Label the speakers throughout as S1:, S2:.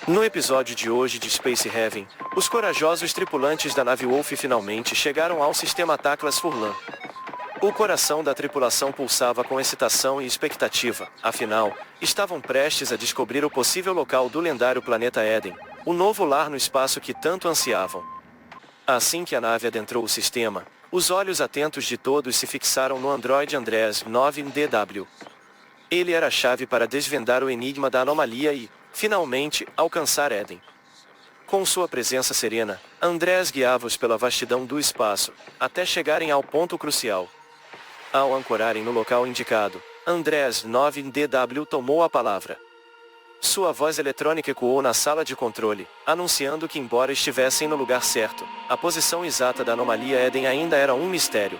S1: No episódio de hoje de Space Heaven, os corajosos tripulantes da nave Wolf finalmente chegaram ao sistema Taclas Furlan. O coração da tripulação pulsava com excitação e expectativa, afinal, estavam prestes a descobrir o possível local do lendário planeta Éden, o novo lar no espaço que tanto ansiavam. Assim que a nave adentrou o sistema, os olhos atentos de todos se fixaram no androide Andrés 9DW. Ele era a chave para desvendar o enigma da anomalia e, finalmente, alcançar Éden. Com sua presença serena, Andrés guiava-os pela vastidão do espaço, até chegarem ao ponto crucial. Ao ancorarem no local indicado, Andrés 9DW tomou a palavra. Sua voz eletrônica ecoou na sala de controle, anunciando que, embora estivessem no lugar certo, a posição exata da anomalia Éden ainda era um mistério.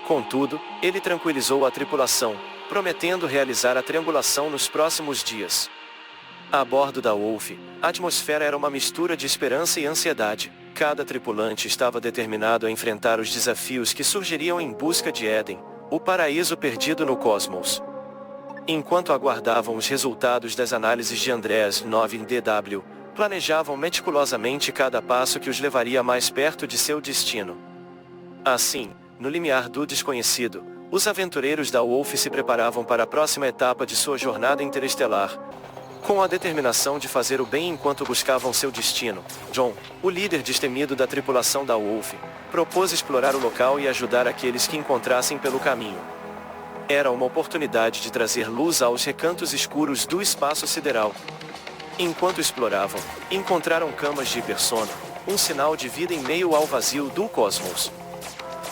S1: Contudo, ele tranquilizou a tripulação, prometendo realizar a triangulação nos próximos dias. A bordo da Wolf, a atmosfera era uma mistura de esperança e ansiedade. Cada tripulante estava determinado a enfrentar os desafios que surgiriam em busca de Éden, o paraíso perdido no cosmos. Enquanto aguardavam os resultados das análises de Andrés 9DW, planejavam meticulosamente cada passo que os levaria mais perto de seu destino. Assim, no limiar do desconhecido, os aventureiros da Wolf se preparavam para a próxima etapa de sua jornada interestelar. Com a determinação de fazer o bem enquanto buscavam seu destino, John, o líder destemido da tripulação da Wolf, propôs explorar o local e ajudar aqueles que encontrassem pelo caminho. Era uma oportunidade de trazer luz aos recantos escuros do espaço sideral. Enquanto exploravam, encontraram camas de hipersono, um sinal de vida em meio ao vazio do cosmos.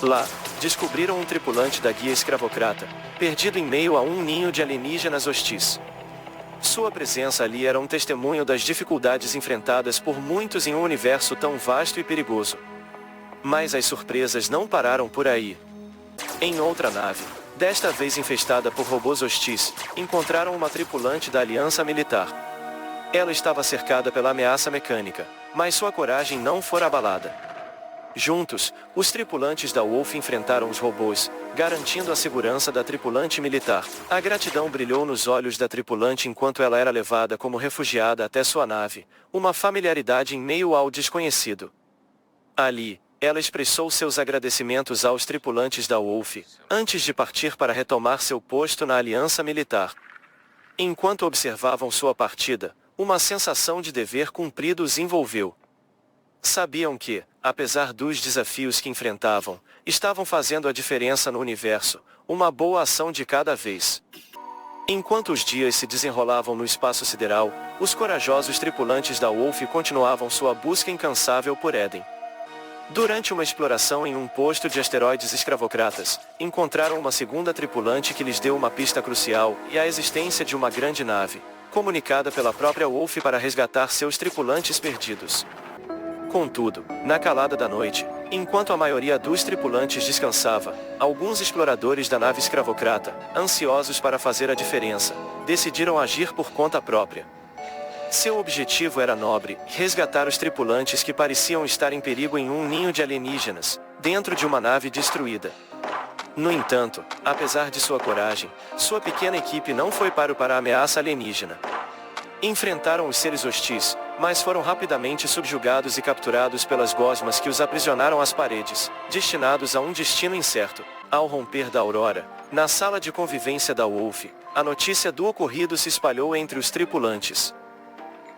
S1: Lá, descobriram um tripulante da guia escravocrata, perdido em meio a um ninho de alienígenas hostis. Sua presença ali era um testemunho das dificuldades enfrentadas por muitos em um universo tão vasto e perigoso. Mas as surpresas não pararam por aí. Em outra nave, desta vez infestada por robôs hostis, encontraram uma tripulante da Aliança Militar. Ela estava cercada pela ameaça mecânica, mas sua coragem não fora abalada. Juntos, os tripulantes da Wolf enfrentaram os robôs, garantindo a segurança da tripulante militar. A gratidão brilhou nos olhos da tripulante enquanto ela era levada como refugiada até sua nave, uma familiaridade em meio ao desconhecido. Ali, ela expressou seus agradecimentos aos tripulantes da Wolf, antes de partir para retomar seu posto na Aliança Militar. Enquanto observavam sua partida, uma sensação de dever cumprido os envolveu. Sabiam que, apesar dos desafios que enfrentavam, estavam fazendo a diferença no universo, uma boa ação de cada vez. Enquanto os dias se desenrolavam no espaço sideral, os corajosos tripulantes da Wolf continuavam sua busca incansável por Éden. Durante uma exploração em um posto de asteroides escravocratas, encontraram uma segunda tripulante que lhes deu uma pista crucial e a existência de uma grande nave, comunicada pela própria Wolf para resgatar seus tripulantes perdidos. Contudo, na calada da noite, enquanto a maioria dos tripulantes descansava, alguns exploradores da nave escravocrata, ansiosos para fazer a diferença, decidiram agir por conta própria. Seu objetivo era nobre, resgatar os tripulantes que pareciam estar em perigo em um ninho de alienígenas, dentro de uma nave destruída. No entanto, apesar de sua coragem, sua pequena equipe não foi para a ameaça alienígena. Enfrentaram os seres hostis, mas foram rapidamente subjugados e capturados pelas gosmas que os aprisionaram às paredes, destinados a um destino incerto. Ao romper da aurora, na sala de convivência da Wolf, a notícia do ocorrido se espalhou entre os tripulantes.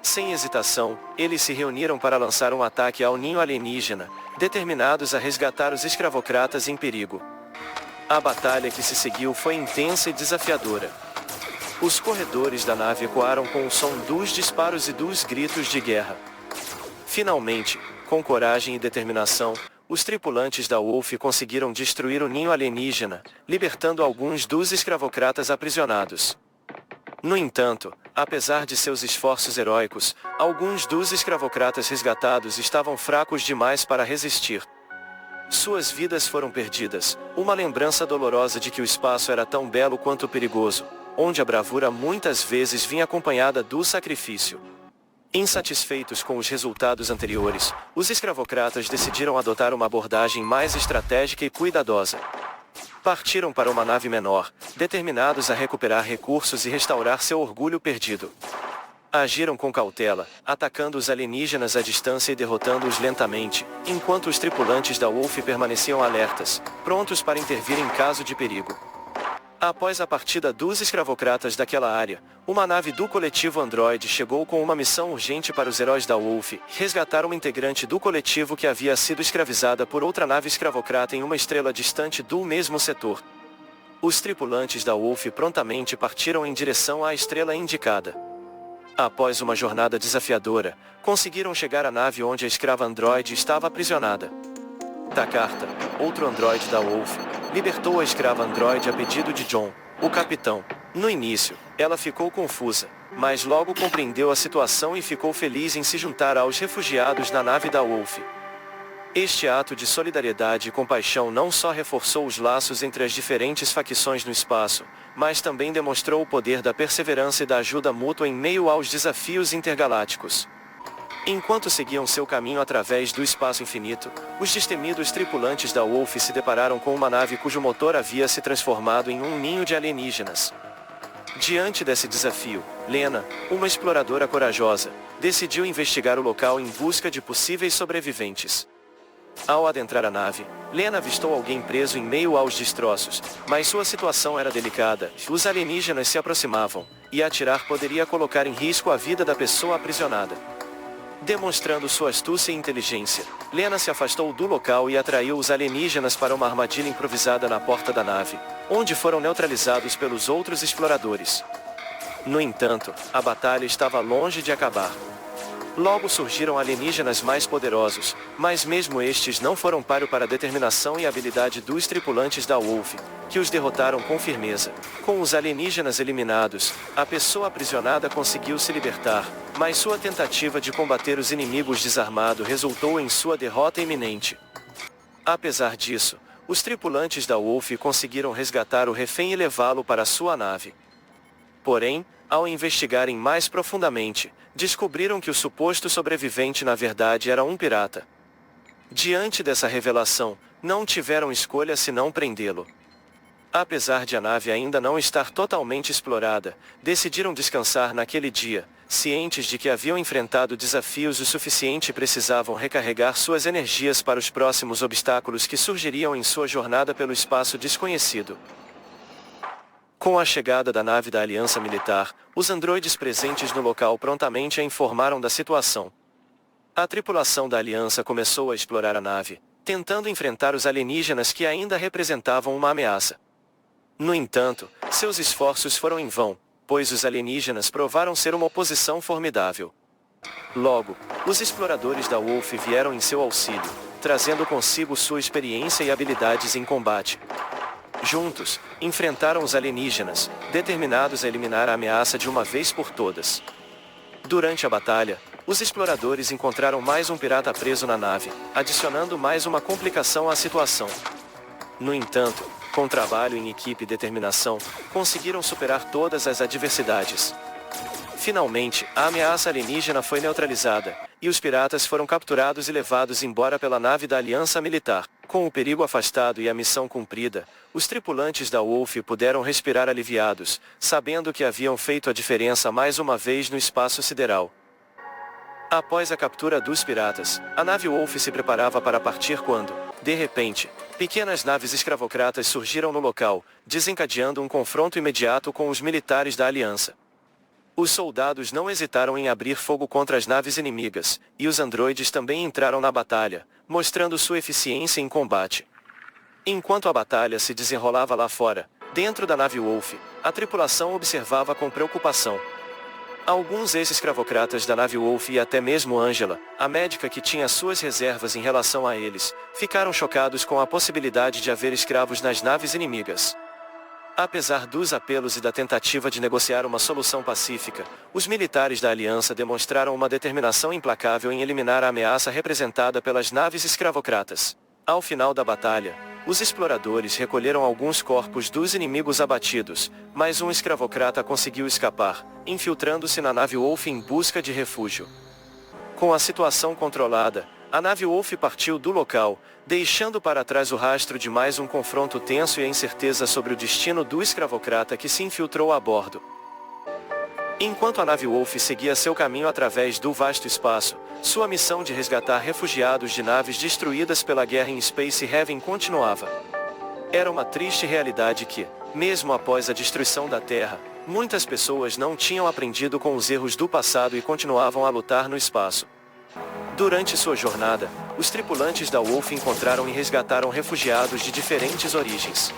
S1: Sem hesitação, eles se reuniram para lançar um ataque ao ninho alienígena, determinados a resgatar os escravocratas em perigo. A batalha que se seguiu foi intensa e desafiadora. Os corredores da nave ecoaram com o som dos disparos e dos gritos de guerra. Finalmente, com coragem e determinação, os tripulantes da Wolf conseguiram destruir o ninho alienígena, libertando alguns dos escravocratas aprisionados. No entanto, apesar de seus esforços heróicos, alguns dos escravocratas resgatados estavam fracos demais para resistir. Suas vidas foram perdidas, uma lembrança dolorosa de que o espaço era tão belo quanto perigoso, onde a bravura muitas vezes vinha acompanhada do sacrifício. Insatisfeitos com os resultados anteriores, os escravocratas decidiram adotar uma abordagem mais estratégica e cuidadosa. Partiram para uma nave menor, determinados a recuperar recursos e restaurar seu orgulho perdido. Agiram com cautela, atacando os alienígenas à distância e derrotando-os lentamente, enquanto os tripulantes da Wolf permaneciam alertas, prontos para intervir em caso de perigo. Após a partida dos escravocratas daquela área, uma nave do coletivo Android chegou com uma missão urgente para os heróis da Wolf, resgatar uma integrante do coletivo que havia sido escravizada por outra nave escravocrata em uma estrela distante do mesmo setor. Os tripulantes da Wolf prontamente partiram em direção à estrela indicada. Após uma jornada desafiadora, conseguiram chegar à nave onde a escrava Android estava aprisionada. Takarta, outro Android da Wolf, libertou a escrava Android a pedido de John, o capitão. No início, ela ficou confusa, mas logo compreendeu a situação e ficou feliz em se juntar aos refugiados na nave da Wolf. Este ato de solidariedade e compaixão não só reforçou os laços entre as diferentes facções no espaço, mas também demonstrou o poder da perseverança e da ajuda mútua em meio aos desafios intergalácticos. Enquanto seguiam seu caminho através do espaço infinito, os destemidos tripulantes da Wolf se depararam com uma nave cujo motor havia se transformado em um ninho de alienígenas. Diante desse desafio, Lena, uma exploradora corajosa, decidiu investigar o local em busca de possíveis sobreviventes. Ao adentrar a nave, Lena avistou alguém preso em meio aos destroços, mas sua situação era delicada. Os alienígenas se aproximavam, e atirar poderia colocar em risco a vida da pessoa aprisionada. Demonstrando sua astúcia e inteligência, Lena se afastou do local e atraiu os alienígenas para uma armadilha improvisada na porta da nave, onde foram neutralizados pelos outros exploradores. No entanto, a batalha estava longe de acabar. Logo surgiram alienígenas mais poderosos, mas mesmo estes não foram páreo para a determinação e habilidade dos tripulantes da Wolf, que os derrotaram com firmeza. Com os alienígenas eliminados, a pessoa aprisionada conseguiu se libertar, mas sua tentativa de combater os inimigos desarmado resultou em sua derrota iminente. Apesar disso, os tripulantes da Wolf conseguiram resgatar o refém e levá-lo para sua nave. Porém, ao investigarem mais profundamente, descobriram que o suposto sobrevivente na verdade era um pirata. Diante dessa revelação, não tiveram escolha senão prendê-lo. Apesar de a nave ainda não estar totalmente explorada, decidiram descansar naquele dia, cientes de que haviam enfrentado desafios o suficiente e precisavam recarregar suas energias para os próximos obstáculos que surgiriam em sua jornada pelo espaço desconhecido. Com a chegada da nave da Aliança Militar, os androides presentes no local prontamente a informaram da situação. A tripulação da Aliança começou a explorar a nave, tentando enfrentar os alienígenas que ainda representavam uma ameaça. No entanto, seus esforços foram em vão, pois os alienígenas provaram ser uma oposição formidável. Logo, os exploradores da Wolf vieram em seu auxílio, trazendo consigo sua experiência e habilidades em combate. Juntos, enfrentaram os alienígenas, determinados a eliminar a ameaça de uma vez por todas. Durante a batalha, os exploradores encontraram mais um pirata preso na nave, adicionando mais uma complicação à situação. No entanto, com trabalho em equipe e determinação, conseguiram superar todas as adversidades. Finalmente, a ameaça alienígena foi neutralizada, e os piratas foram capturados e levados embora pela nave da Aliança Militar. Com o perigo afastado e a missão cumprida, os tripulantes da Wolf puderam respirar aliviados, sabendo que haviam feito a diferença mais uma vez no espaço sideral. Após a captura dos piratas, a nave Wolf se preparava para partir quando, de repente, pequenas naves escravocratas surgiram no local, desencadeando um confronto imediato com os militares da Aliança. Os soldados não hesitaram em abrir fogo contra as naves inimigas, e os androides também entraram na batalha, mostrando sua eficiência em combate. Enquanto a batalha se desenrolava lá fora, dentro da nave Wolf, a tripulação observava com preocupação. Alguns ex-escravocratas da nave Wolf e até mesmo Angela, a médica que tinha suas reservas em relação a eles, ficaram chocados com a possibilidade de haver escravos nas naves inimigas. Apesar dos apelos e da tentativa de negociar uma solução pacífica, os militares da Aliança demonstraram uma determinação implacável em eliminar a ameaça representada pelas naves escravocratas. Ao final da batalha, os exploradores recolheram alguns corpos dos inimigos abatidos, mas um escravocrata conseguiu escapar, infiltrando-se na nave Wolf em busca de refúgio. Com a situação controlada, a nave Wolf partiu do local, deixando para trás o rastro de mais um confronto tenso e a incerteza sobre o destino do escravocrata que se infiltrou a bordo. Enquanto a nave Wolf seguia seu caminho através do vasto espaço, sua missão de resgatar refugiados de naves destruídas pela guerra em Space Haven continuava. Era uma triste realidade que, mesmo após a destruição da Terra, muitas pessoas não tinham aprendido com os erros do passado e continuavam a lutar no espaço. Durante sua jornada, os tripulantes da Wolf encontraram e resgataram refugiados de diferentes origens.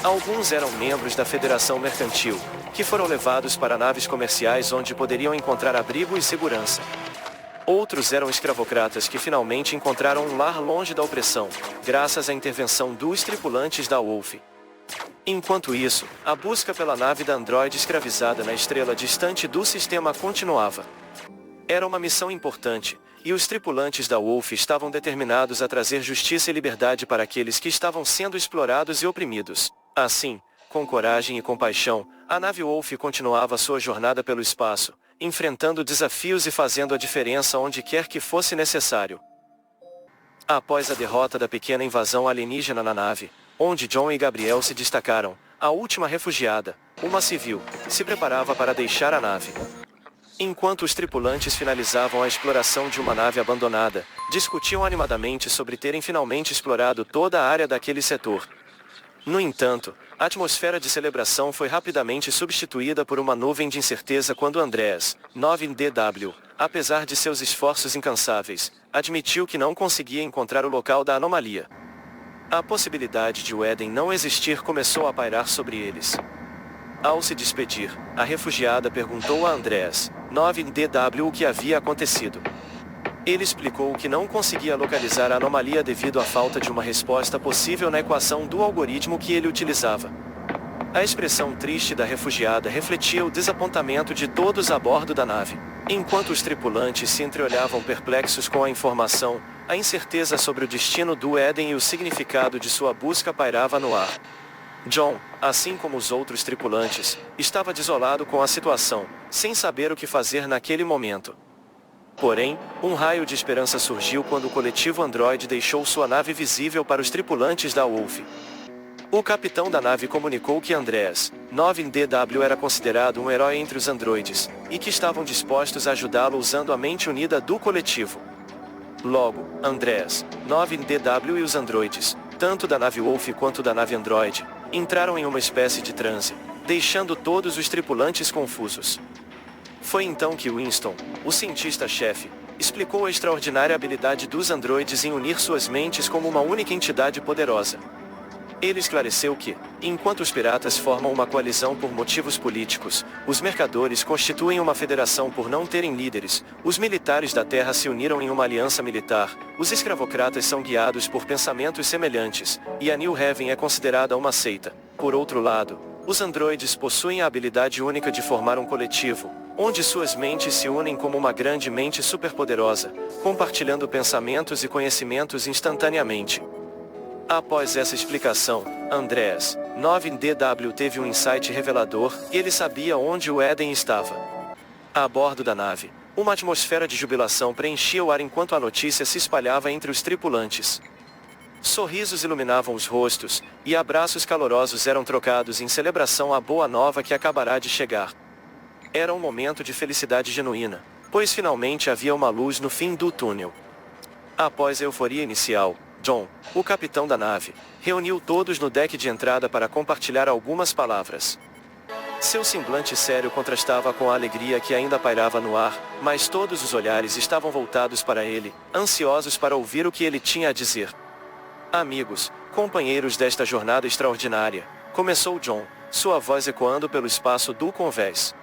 S1: Alguns eram membros da Federação Mercantil, que foram levados para naves comerciais onde poderiam encontrar abrigo e segurança. Outros eram escravocratas que finalmente encontraram um lar longe da opressão, graças à intervenção dos tripulantes da Wolf. Enquanto isso, a busca pela nave da androide escravizada na estrela distante do sistema continuava. Era uma missão importante, e os tripulantes da Wolf estavam determinados a trazer justiça e liberdade para aqueles que estavam sendo explorados e oprimidos. Assim, com coragem e compaixão, a nave Wolf continuava sua jornada pelo espaço, enfrentando desafios e fazendo a diferença onde quer que fosse necessário. Após a derrota da pequena invasão alienígena na nave, onde John e Gabriel se destacaram, a última refugiada, uma civil, se preparava para deixar a nave. Enquanto os tripulantes finalizavam a exploração de uma nave abandonada, discutiam animadamente sobre terem finalmente explorado toda a área daquele setor. No entanto, a atmosfera de celebração foi rapidamente substituída por uma nuvem de incerteza quando Andreas, 9DW, apesar de seus esforços incansáveis, admitiu que não conseguia encontrar o local da anomalia. A possibilidade de o Éden não existir começou a pairar sobre eles. Ao se despedir, a refugiada perguntou a Andreas, 9DW, o que havia acontecido. Ele explicou que não conseguia localizar a anomalia devido à falta de uma resposta possível na equação do algoritmo que ele utilizava. A expressão triste da refugiada refletia o desapontamento de todos a bordo da nave. Enquanto os tripulantes se entreolhavam perplexos com a informação, a incerteza sobre o destino do Éden e o significado de sua busca pairava no ar. John, assim como os outros tripulantes, estava desolado com a situação, sem saber o que fazer naquele momento. Porém, um raio de esperança surgiu quando o coletivo Android deixou sua nave visível para os tripulantes da Wolf. O capitão da nave comunicou que Andreas, 9DW, era considerado um herói entre os androides, e que estavam dispostos a ajudá-lo usando a mente unida do coletivo. Logo, Andreas, 9DW e os androides, tanto da nave Wolf quanto da nave Android, entraram em uma espécie de transe, deixando todos os tripulantes confusos. Foi então que Winston, o cientista-chefe, explicou a extraordinária habilidade dos androides em unir suas mentes como uma única entidade poderosa. Ele esclareceu que, enquanto os piratas formam uma coalizão por motivos políticos, os mercadores constituem uma federação por não terem líderes, os militares da Terra se uniram em uma aliança militar, os escravocratas são guiados por pensamentos semelhantes, e a New Haven é considerada uma seita. Por outro lado, os androides possuem a habilidade única de formar um coletivo, onde suas mentes se unem como uma grande mente superpoderosa, compartilhando pensamentos e conhecimentos instantaneamente. Após essa explicação, Andreas, 9DW, teve um insight revelador, e ele sabia onde o Éden estava. A bordo da nave, uma atmosfera de jubilação preenchia o ar enquanto a notícia se espalhava entre os tripulantes. Sorrisos iluminavam os rostos, e abraços calorosos eram trocados em celebração à boa nova que acabará de chegar. Era um momento de felicidade genuína, pois finalmente havia uma luz no fim do túnel. Após a euforia inicial, John, o capitão da nave, reuniu todos no deck de entrada para compartilhar algumas palavras. Seu semblante sério contrastava com a alegria que ainda pairava no ar, mas todos os olhares estavam voltados para ele, ansiosos para ouvir o que ele tinha a dizer. Amigos, companheiros desta jornada extraordinária, começou John, sua voz ecoando pelo espaço do convés.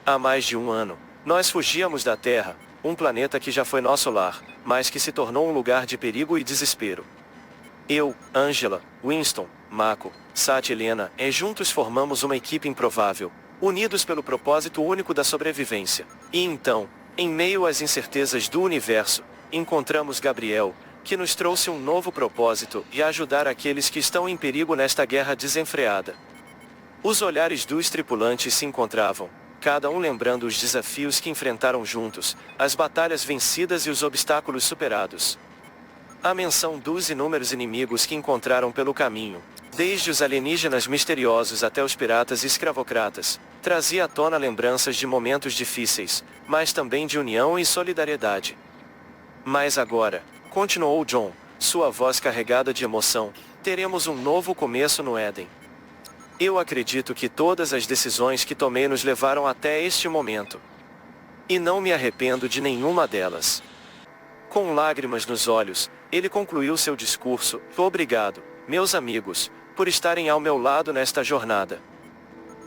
S1: Há mais de um ano, nós fugíamos da Terra, um planeta que já foi nosso lar, mas que se tornou um lugar de perigo e desespero. Eu, Angela, Winston, Mako, Sat e Helena, juntos formamos uma equipe improvável, unidos pelo propósito único da sobrevivência. E então, em meio às incertezas do universo, encontramos Gabriel, que nos trouxe um novo propósito e a ajudar aqueles que estão em perigo nesta guerra desenfreada. Os olhares dos tripulantes se encontravam, cada um lembrando os desafios que enfrentaram juntos, as batalhas vencidas e os obstáculos superados. A menção dos inúmeros inimigos que encontraram pelo caminho, Desde os alienígenas misteriosos até os piratas e escravocratas, trazia à tona lembranças de momentos difíceis, mas também de união e solidariedade. Mas agora, continuou John, sua voz carregada de emoção, teremos um novo começo no Éden. Eu acredito que todas as decisões que tomei nos levaram até este momento. E não me arrependo de nenhuma delas. Com lágrimas nos olhos, ele concluiu seu discurso: obrigado, meus amigos, por estarem ao meu lado nesta jornada.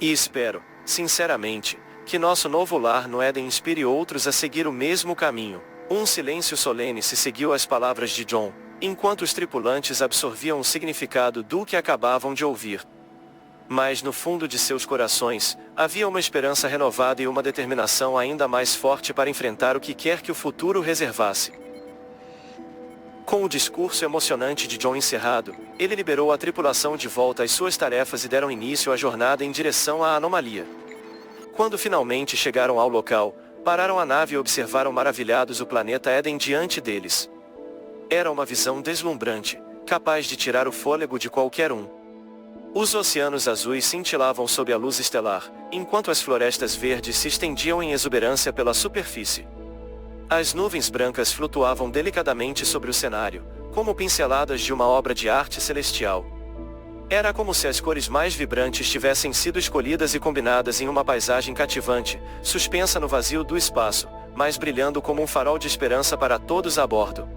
S1: E espero, sinceramente, que nosso novo lar no Éden inspire outros a seguir o mesmo caminho. Um silêncio solene se seguiu às palavras de John, enquanto os tripulantes absorviam o significado do que acabavam de ouvir. Mas no fundo de seus corações, havia uma esperança renovada e uma determinação ainda mais forte para enfrentar o que quer que o futuro reservasse. Com o discurso emocionante de John encerrado, ele liberou a tripulação de volta às suas tarefas e deram início à jornada em direção à anomalia. Quando finalmente chegaram ao local, pararam a nave e observaram maravilhados o planeta Éden diante deles. Era uma visão deslumbrante, capaz de tirar o fôlego de qualquer um. Os oceanos azuis cintilavam sob a luz estelar, enquanto as florestas verdes se estendiam em exuberância pela superfície. As nuvens brancas flutuavam delicadamente sobre o cenário, como pinceladas de uma obra de arte celestial. Era como se as cores mais vibrantes tivessem sido escolhidas e combinadas em uma paisagem cativante, suspensa no vazio do espaço, mas brilhando como um farol de esperança para todos a bordo.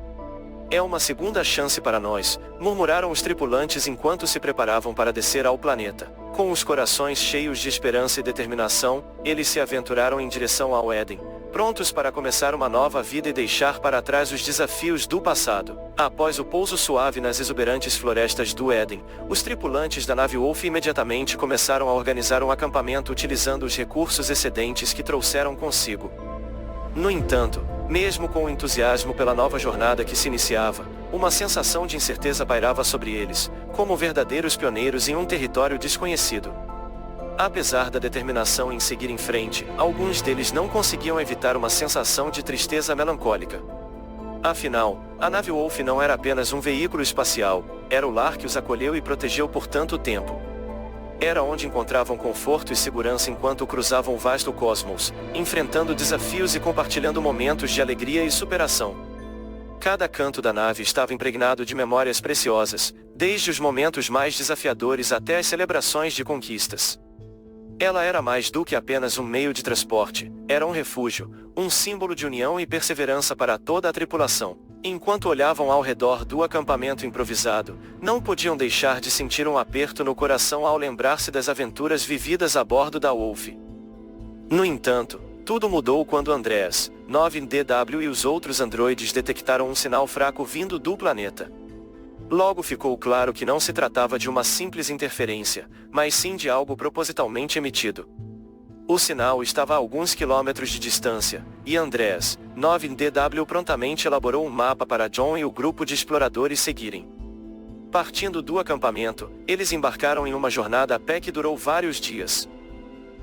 S1: É uma segunda chance para nós, murmuraram os tripulantes enquanto se preparavam para descer ao planeta. Com os corações cheios de esperança e determinação, eles se aventuraram em direção ao Éden, prontos para começar uma nova vida e deixar para trás os desafios do passado. Após o pouso suave nas exuberantes florestas do Éden, os tripulantes da nave Wolf imediatamente começaram a organizar um acampamento utilizando os recursos excedentes que trouxeram consigo. No entanto, mesmo com o entusiasmo pela nova jornada que se iniciava, uma sensação de incerteza pairava sobre eles, como verdadeiros pioneiros em um território desconhecido. Apesar da determinação em seguir em frente, alguns deles não conseguiam evitar uma sensação de tristeza melancólica. Afinal, a nave Wolf não era apenas um veículo espacial, era o lar que os acolheu e protegeu por tanto tempo. Era onde encontravam conforto e segurança enquanto cruzavam o vasto cosmos, enfrentando desafios e compartilhando momentos de alegria e superação. Cada canto da nave estava impregnado de memórias preciosas, desde os momentos mais desafiadores até as celebrações de conquistas. Ela era mais do que apenas um meio de transporte, era um refúgio, um símbolo de união e perseverança para toda a tripulação. Enquanto olhavam ao redor do acampamento improvisado, não podiam deixar de sentir um aperto no coração ao lembrar-se das aventuras vividas a bordo da Wolf. No entanto, tudo mudou quando Andreas, 9DW e os outros androides detectaram um sinal fraco vindo do planeta. Logo ficou claro que não se tratava de uma simples interferência, mas sim de algo propositalmente emitido. O sinal estava a alguns quilômetros de distância, e Andreas, 9DW prontamente elaborou um mapa para John e o grupo de exploradores seguirem. Partindo do acampamento, eles embarcaram em uma jornada a pé que durou vários dias.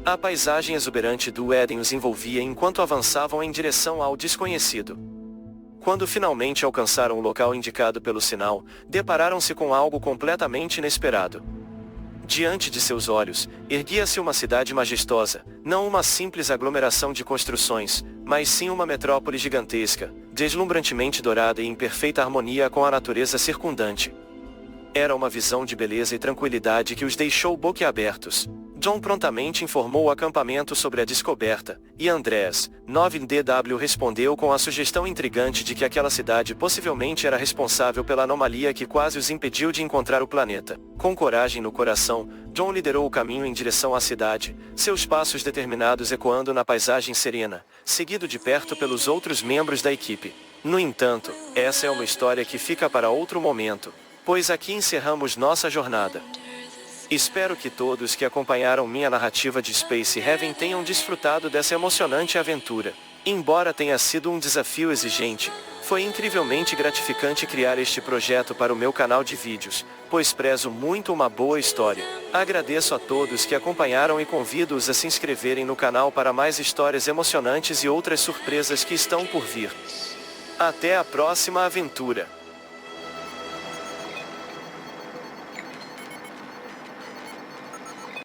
S1: A paisagem exuberante do Éden os envolvia enquanto avançavam em direção ao desconhecido. Quando finalmente alcançaram o local indicado pelo sinal, depararam-se com algo completamente inesperado. Diante de seus olhos, erguia-se uma cidade majestosa, não uma simples aglomeração de construções, mas sim uma metrópole gigantesca, deslumbrantemente dourada e em perfeita harmonia com a natureza circundante. Era uma visão de beleza e tranquilidade que os deixou boquiabertos. John prontamente informou o acampamento sobre a descoberta, e Andreas, 9DW respondeu com a sugestão intrigante de que aquela cidade possivelmente era responsável pela anomalia que quase os impediu de encontrar o planeta. Com coragem no coração, John liderou o caminho em direção à cidade, seus passos determinados ecoando na paisagem serena, seguido de perto pelos outros membros da equipe. No entanto, essa é uma história que fica para outro momento, pois aqui encerramos nossa jornada. Espero que todos que acompanharam minha narrativa de Space Heaven tenham desfrutado dessa emocionante aventura. Embora tenha sido um desafio exigente, foi incrivelmente gratificante criar este projeto para o meu canal de vídeos, pois prezo muito uma boa história. Agradeço a todos que acompanharam e convido-os a se inscreverem no canal para mais histórias emocionantes e outras surpresas que estão por vir. Até a próxima aventura!